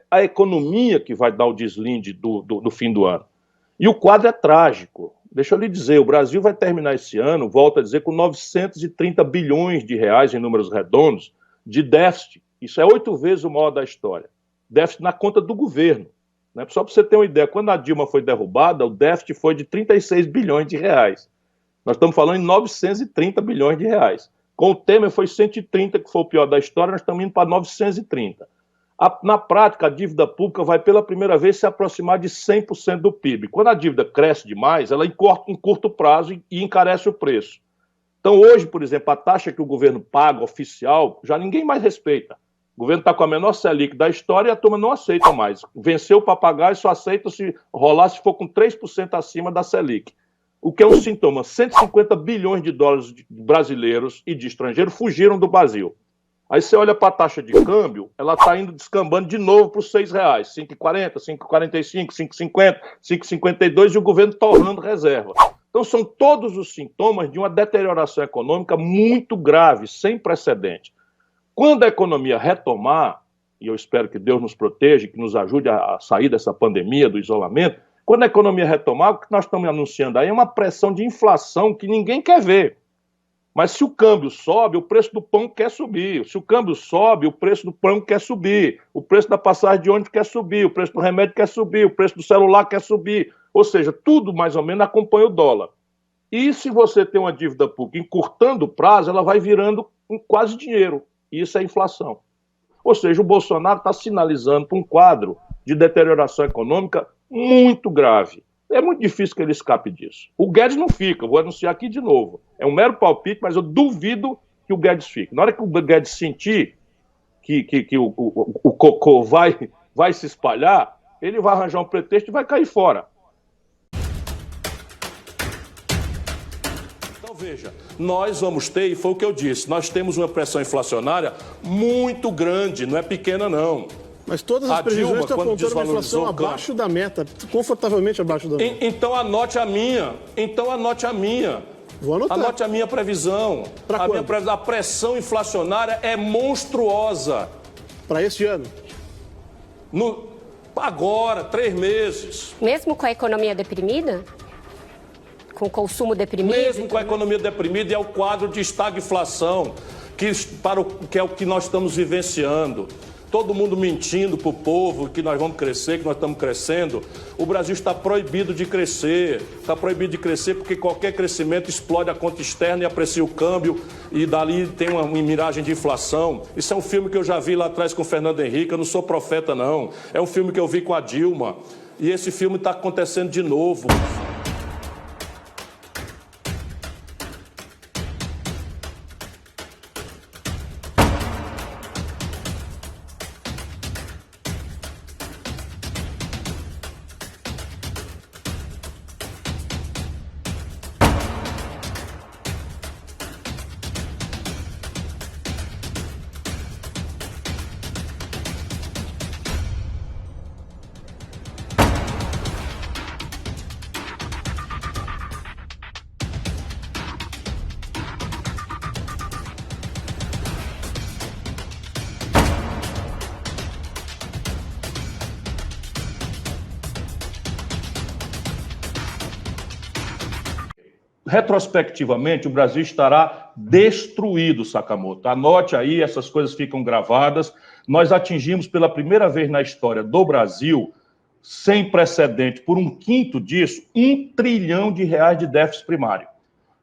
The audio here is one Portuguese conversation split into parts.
a economia que vai dar o deslinde do fim do ano. E o quadro é trágico. Deixa eu lhe dizer, o Brasil vai terminar esse ano, volto a dizer, com 930 bilhões de reais em números redondos de déficit. Isso é 8 vezes o maior da história. Déficit na conta do governo. Né? Só para você ter uma ideia, quando a Dilma foi derrubada, o déficit foi de 36 bilhões de reais. Nós estamos falando em 930 bilhões de reais. Com o Temer foi 130, que foi o pior da história, nós estamos indo para 930. Na prática, a dívida pública vai pela primeira vez se aproximar de 100% do PIB. Quando a dívida cresce demais, ela em curto prazo e encarece o preço. Então hoje, por exemplo, a taxa que o governo paga oficial, já ninguém mais respeita. O governo está com a menor Selic da história e a turma não aceita mais. Venceu o papagaio e só aceita se rolar se for com 3% acima da Selic. O que é um sintoma? 150 bilhões de dólares de brasileiros e de estrangeiros fugiram do Brasil. Aí você olha para a taxa de câmbio, ela está indo descambando de novo para os R$ 6,00, 5,40, 5,45, 5,50, 5,52 e o governo torrando reserva. Então são todos os sintomas de uma deterioração econômica muito grave, sem precedente. Quando a economia retomar, e eu espero que Deus nos proteja, que nos ajude a sair dessa pandemia, do isolamento, quando a economia retomar, o que nós estamos anunciando aí é uma pressão de inflação que ninguém quer ver. Mas se o câmbio sobe, o preço do pão quer subir. Se o câmbio sobe, o preço do pão quer subir. O preço da passagem de ônibus quer subir. O preço do remédio quer subir. O preço do celular quer subir. Ou seja, tudo mais ou menos acompanha o dólar. E se você tem uma dívida pública encurtando o prazo, ela vai virando quase dinheiro. E isso é inflação. Ou seja, o Bolsonaro está sinalizando para um quadro de deterioração econômica muito grave. É muito difícil que ele escape disso. O Guedes não fica, vou anunciar aqui de novo. É um mero palpite, mas eu duvido que o Guedes fique. Na hora que o Guedes sentir que o cocô vai se espalhar, ele vai arranjar um pretexto e vai cair fora. Então veja, nós vamos ter, e foi o que eu disse, nós temos uma pressão inflacionária muito grande, não é pequena não. Mas todas as previsões estão apontando uma inflação abaixo da meta, confortavelmente abaixo da meta. Então anote a minha. Vou anotar. Anote a minha previsão. A pressão inflacionária é monstruosa. Para este ano? Agora, 3 meses. Mesmo com a economia deprimida? Com o consumo deprimido? Mesmo com a economia deprimida, é o quadro de estagflação, que é o que nós estamos vivenciando. Todo mundo mentindo para o povo que nós vamos crescer, que nós estamos crescendo. O Brasil está proibido de crescer. Está proibido de crescer porque qualquer crescimento explode a conta externa e aprecia o câmbio e dali tem uma miragem de inflação. Isso é um filme que eu já vi lá atrás com o Fernando Henrique, eu não sou profeta não. É um filme que eu vi com a Dilma e esse filme está acontecendo de novo. Retrospectivamente, o Brasil estará destruído, Sakamoto. Anote aí, essas coisas ficam gravadas. Nós atingimos pela primeira vez na história do Brasil, sem precedente, por 1/5 disso, R$1 trilhão de déficit primário.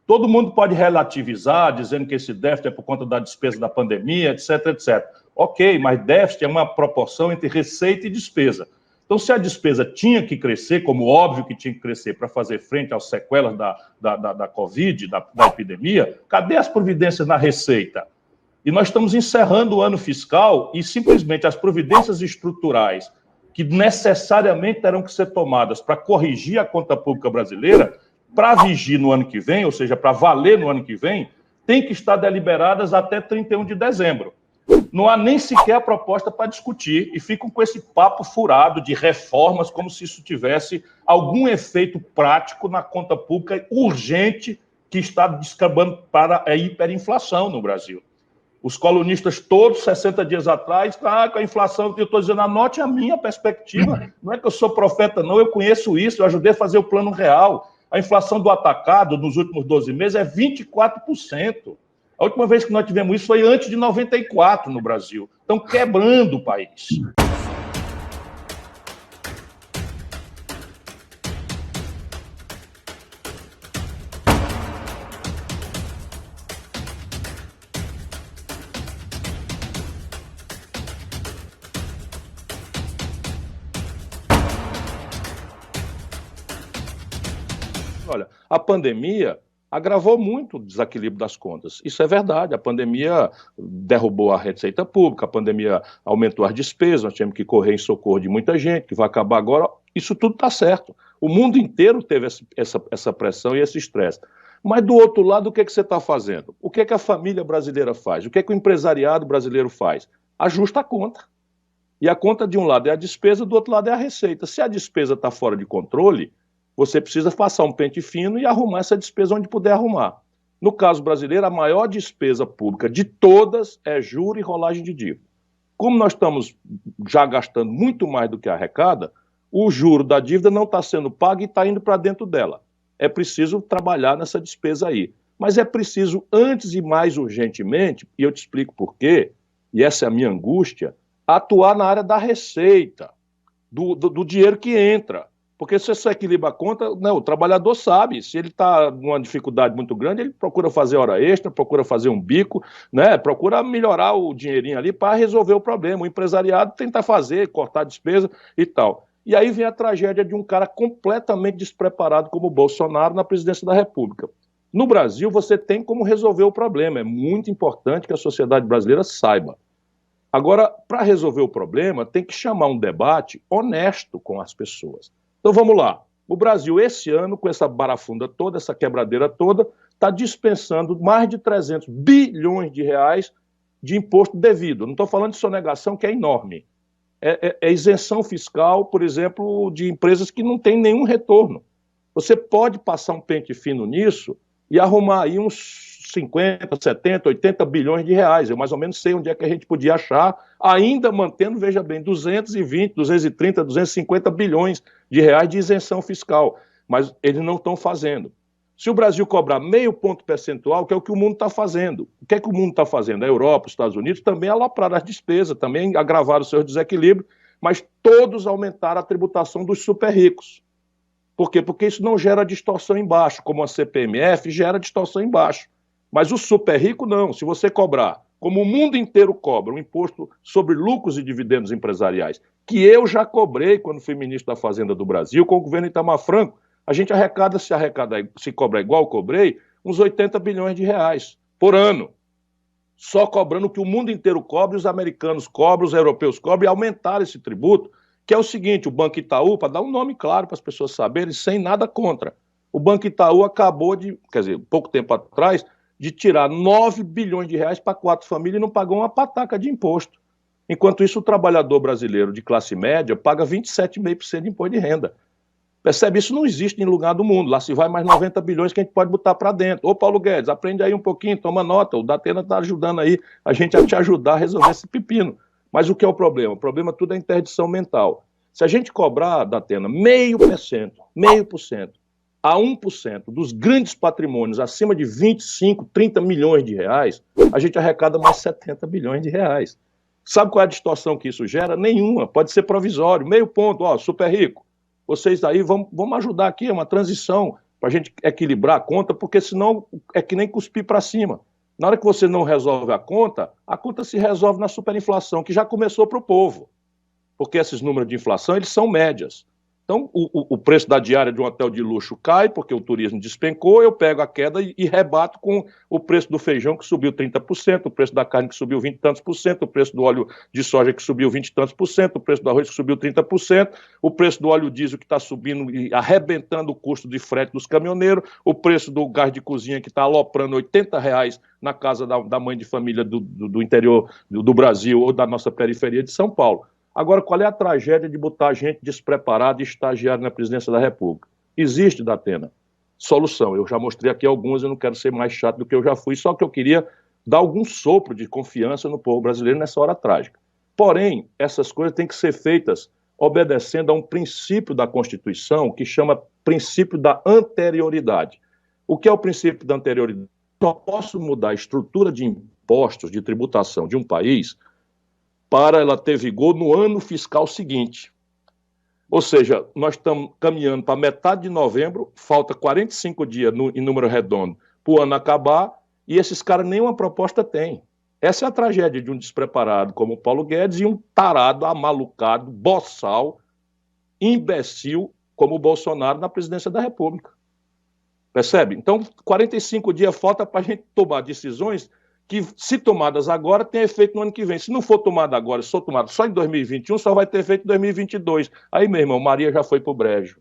Todo mundo pode relativizar, dizendo que esse déficit é por conta da despesa da pandemia, etc, etc. Ok, mas déficit é uma proporção entre receita e despesa. Então, se a despesa tinha que crescer, como óbvio que tinha que crescer para fazer frente às sequelas da Covid, da epidemia, cadê as providências na receita? E nós estamos encerrando o ano fiscal e simplesmente as providências estruturais que necessariamente terão que ser tomadas para corrigir a conta pública brasileira, para vigir no ano que vem, ou seja, para valer no ano que vem, tem que estar deliberadas até 31 de dezembro. Não há nem sequer a proposta para discutir e ficam com esse papo furado de reformas como se isso tivesse algum efeito prático na conta pública urgente que está descambando para a hiperinflação no Brasil. Os colunistas todos, 60 dias atrás, com a inflação, eu estou dizendo, anote a minha perspectiva. Não é que eu sou profeta, não, eu conheço isso, eu ajudei a fazer o plano real. A inflação do atacado nos últimos 12 meses é 24%. A última vez que nós tivemos isso foi antes de 94 no Brasil. Estão quebrando o país. Olha, a pandemia agravou muito o desequilíbrio das contas. Isso é verdade. A pandemia derrubou a receita pública, a pandemia aumentou as despesas, nós tivemos que correr em socorro de muita gente, que vai acabar agora. Isso tudo está certo. O mundo inteiro teve essa pressão e esse estresse. Mas do outro lado, o que você está fazendo? O que a família brasileira faz? O que o empresariado brasileiro faz? Ajusta a conta. E a conta de um lado é a despesa, do outro lado é a receita. Se a despesa está fora de controle, você precisa passar um pente fino e arrumar essa despesa onde puder arrumar. No caso brasileiro, a maior despesa pública de todas é juro e rolagem de dívida. Como nós estamos já gastando muito mais do que arrecada, o juro da dívida não está sendo pago e está indo para dentro dela. É preciso trabalhar nessa despesa aí. Mas é preciso, antes e mais urgentemente, e eu te explico por quê, e essa é a minha angústia, atuar na área da receita, do dinheiro que entra. Porque se você equilibra a conta, né, o trabalhador sabe, se ele está numa dificuldade muito grande, ele procura fazer hora extra, procura fazer um bico, né, procura melhorar o dinheirinho ali para resolver o problema. O empresariado tenta fazer, cortar a despesa e tal. E aí vem a tragédia de um cara completamente despreparado como o Bolsonaro na presidência da República. No Brasil, você tem como resolver o problema. É muito importante que a sociedade brasileira saiba. Agora, para resolver o problema, tem que chamar um debate honesto com as pessoas. Então vamos lá, o Brasil esse ano, com essa barafunda toda, essa quebradeira toda, está dispensando mais de 300 bilhões de reais de imposto devido. Não estou falando de sonegação, que é enorme. É isenção fiscal, por exemplo, de empresas que não têm nenhum retorno. Você pode passar um pente fino nisso e arrumar aí uns 50, 70, 80 bilhões de reais. Eu mais ou menos sei onde é que a gente podia achar, ainda mantendo, veja bem, 220, 230, 250 bilhões de reais de isenção fiscal. Mas eles não estão fazendo. Se o Brasil cobrar meio ponto percentual, que é o que o mundo está fazendo. O que é que o mundo está fazendo? A Europa, os Estados Unidos também alopraram as despesas, também agravaram os seus desequilíbrios, mas todos aumentaram a tributação dos super ricos. Por quê? Porque isso não gera distorção embaixo, como a CPMF gera distorção embaixo. Mas o super rico não. Se você cobrar, como o mundo inteiro cobra, um imposto sobre lucros e dividendos empresariais, que eu já cobrei quando fui ministro da Fazenda do Brasil, com o governo Itamar Franco, a gente se cobra igual eu cobrei, uns 80 bilhões de reais por ano. Só cobrando o que o mundo inteiro cobra, os americanos cobram, os europeus cobram, e aumentaram esse tributo, que é o seguinte, o Banco Itaú, para dar um nome claro para as pessoas saberem, sem nada contra, o Banco Itaú acabou de, quer dizer, pouco tempo atrás, de tirar 9 bilhões de reais para 4 famílias e não pagou uma pataca de imposto. Enquanto isso, o trabalhador brasileiro de classe média paga 27,5% de imposto de renda. Percebe? Isso não existe em lugar do mundo. Lá se vai mais 90 bilhões que a gente pode botar para dentro. Ô, Paulo Guedes, aprende aí um pouquinho, toma nota. O Datena está ajudando aí a gente a te ajudar a resolver esse pepino. Mas o que é o problema? O problema tudo é interdição mental. Se a gente cobrar, Datena, 0,5% a 1% dos grandes patrimônios acima de 25, 30 milhões de reais, a gente arrecada mais 70 bilhões de reais. Sabe qual é a distorção que isso gera? Nenhuma. Pode ser provisório, meio ponto, ó, super rico. Vocês aí vamos ajudar aqui, é uma transição para a gente equilibrar a conta, porque senão é que nem cuspir para cima. Na hora que você não resolve a conta se resolve na superinflação, que já começou para o povo. Porque esses números de inflação, eles são médias. Então, o preço da diária de um hotel de luxo cai, porque o turismo despencou, eu pego a queda e rebato com o preço do feijão, que subiu 30%, o preço da carne, que subiu 20 e tantos por cento, o preço do óleo de soja, que subiu 20 e tantos por cento, o preço do arroz, que subiu 30%, o preço do óleo diesel, que está subindo e arrebentando o custo de frete dos caminhoneiros, o preço do gás de cozinha, que está aloprando R$80 na casa da mãe de família do interior do Brasil ou da nossa periferia de São Paulo. Agora, qual é a tragédia de botar gente despreparada e estagiária na presidência da República? Existe, Datena, solução. Eu já mostrei aqui algumas, eu não quero ser mais chato do que eu já fui, só que eu queria dar algum sopro de confiança no povo brasileiro nessa hora trágica. Porém, essas coisas têm que ser feitas obedecendo a um princípio da Constituição que chama princípio da anterioridade. O que é o princípio da anterioridade? Só posso mudar a estrutura de impostos, de tributação de um país para ela ter vigor no ano fiscal seguinte. Ou seja, nós estamos caminhando para metade de novembro, falta 45 dias em número redondo para o ano acabar, e esses caras nenhuma proposta têm. Essa é a tragédia de um despreparado como o Paulo Guedes e um tarado, amalucado, boçal, imbecil como o Bolsonaro na presidência da República. Percebe? Então, 45 dias falta para a gente tomar decisões que, se tomadas agora, tem efeito no ano que vem. Se não for tomada agora, se for tomada só em 2021, só vai ter efeito em 2022. Aí, meu irmão, Maria já foi pro brejo.